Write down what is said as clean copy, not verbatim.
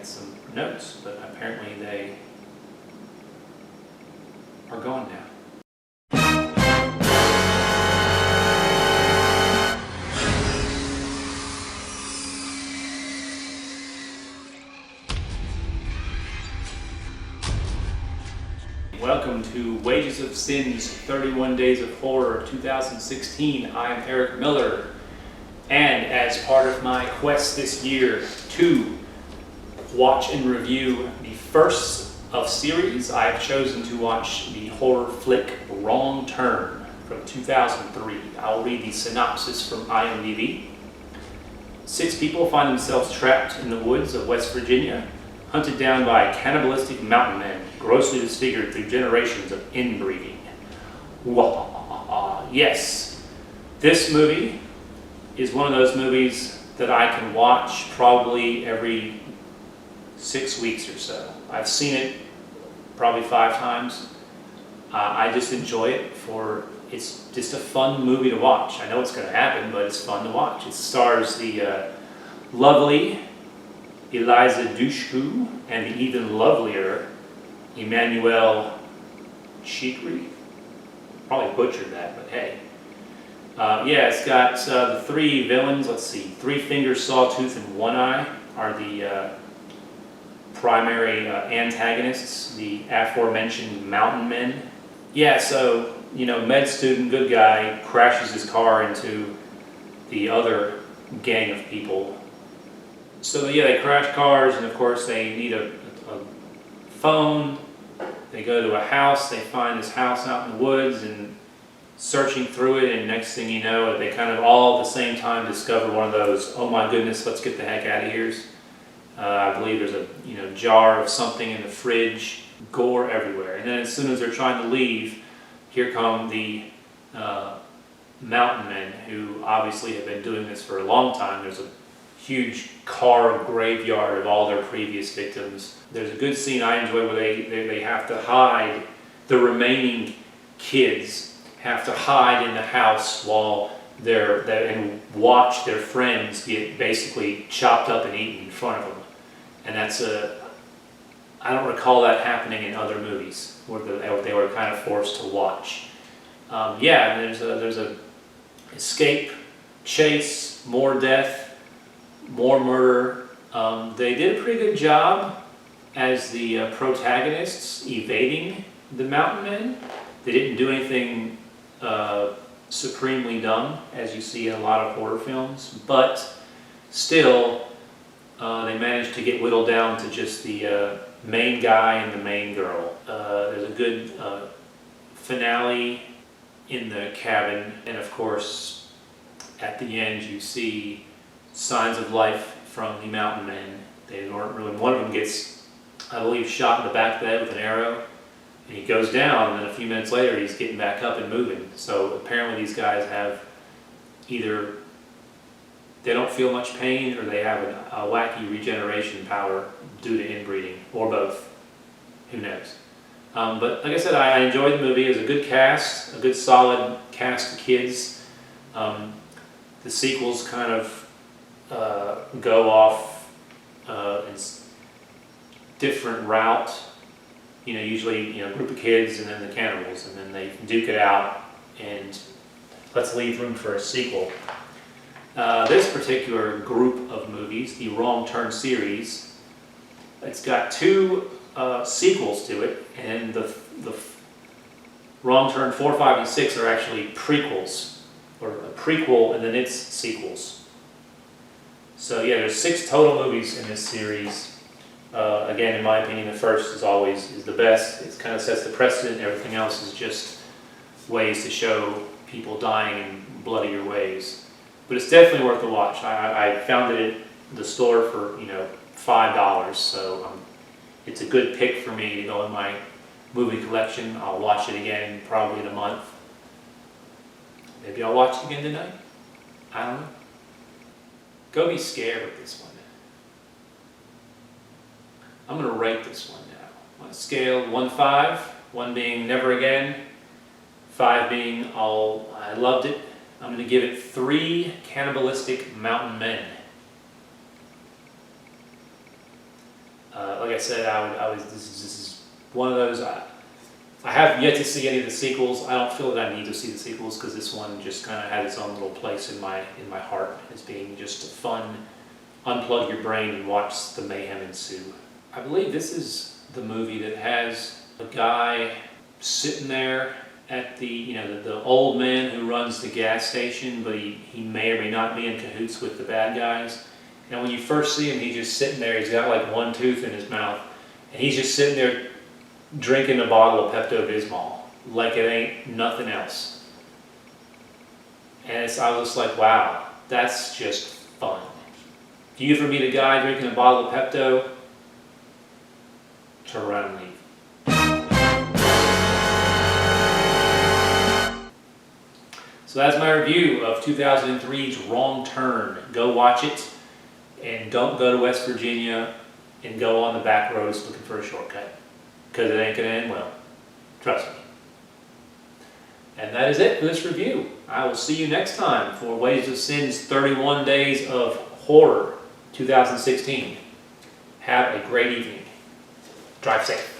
had some notes, but apparently they are gone now. Welcome to Wages of Cine's 31 Days of Horror 2016. I'm Eric Miller, and as part of my quest this year to watch and review the first of series, I've chosen to watch the horror flick Wrong Turn from 2003. I'll read the synopsis from IMDb. 6 people find themselves trapped in the woods of West Virginia, hunted down by cannibalistic mountain men, grossly disfigured through generations of inbreeding. Yes, this movie is one of those movies that I can watch probably every 6 weeks or so. I've seen it probably 5 times. I just enjoy it it's just a fun movie to watch. I know it's going to happen, but it's fun to watch. It stars the lovely Eliza Dushku and the even lovelier Emmanuel Chikri. Probably butchered that, but hey. It's got the 3 villains. Let's see. 3 Finger, Sawtooth, and One Eye are the primary antagonists, the aforementioned mountain men. Yeah, so, med student, good guy, crashes his car into the other gang of people. So they crash cars, and of course they need a phone. They go to a house, they find this house out in the woods, and searching through it, and next thing you know, they kind of all at the same time discover one of those, oh my goodness, let's get the heck out of here. I believe there's a jar of something in the fridge, gore everywhere. And then as soon as they're trying to leave, here come the mountain men, who obviously have been doing this for a long time. There's a huge car graveyard of all their previous victims. There's a good scene I enjoy where they have to hide, the remaining kids have to hide in the house while and watch their friends get basically chopped up and eaten in front of them. And I don't recall that happening in other movies where they were kind of forced to watch. There's a escape, chase, more death, more murder. They did a pretty good job as the protagonists evading the mountain men. They didn't do anything supremely dumb, as you see in a lot of horror films, but still they managed to get whittled down to just the main guy and the main girl. There's a good finale in the cabin, and of course at the end you see signs of life from the mountain men. They weren't really. One of them gets, I believe, shot in the back of the head with an arrow, and he goes down, and then a few minutes later he's getting back up and moving. So apparently these guys have either they don't feel much pain, or they have a wacky regeneration power due to inbreeding, or both. Who knows? But like I said, I enjoyed the movie. It was a good cast, a good solid cast of kids. The sequels kind of go off in different route. Usually a group of kids and then the cannibals, and then they duke it out, and let's leave room for a sequel. This particular group of movies, the Wrong Turn series, it's got 2 sequels to it, and the Wrong Turn 4, 5, and 6 are actually prequels, or a prequel and then its sequels. So there's 6 total movies in this series. Again, in my opinion, the first is the best. It kind of sets the precedent. Everything else is just ways to show people dying in bloodier ways. But it's definitely worth a watch. I found it at the store for $5, so it's a good pick for me to go in my movie collection. I'll watch it again probably in a month. Maybe I'll watch it again tonight. I don't know. Go be scared with this one. I'm going to rate this one now. On a scale 1 to 5, 1 being never again, 5 being I loved it. I'm going to give it 3 cannibalistic mountain men. Like I said, this is one of those, I have yet to see any of the sequels. I don't feel that I need to see the sequels because this one just kind of had its own little place in my heart as being just a fun, unplug your brain and watch the mayhem ensue. I believe this is the movie that has a guy sitting there at the old man who runs the gas station, but he may or may not be in cahoots with the bad guys. And when you first see him, he's just sitting there. He's got like one tooth in his mouth, and he's just sitting there drinking a bottle of Pepto-Bismol like it ain't nothing else. And I was just like, wow, that's just fun. If you ever meet a guy drinking a bottle of Pepto, turn around and leave. So that's my review of 2003's Wrong Turn. Go watch it, and don't go to West Virginia and go on the back roads looking for a shortcut, because it ain't going to end well. Trust me. And that is it for this review. I will see you next time for Wages of Cine's 31 Days of Horror 2016. Have a great evening. Drive safe.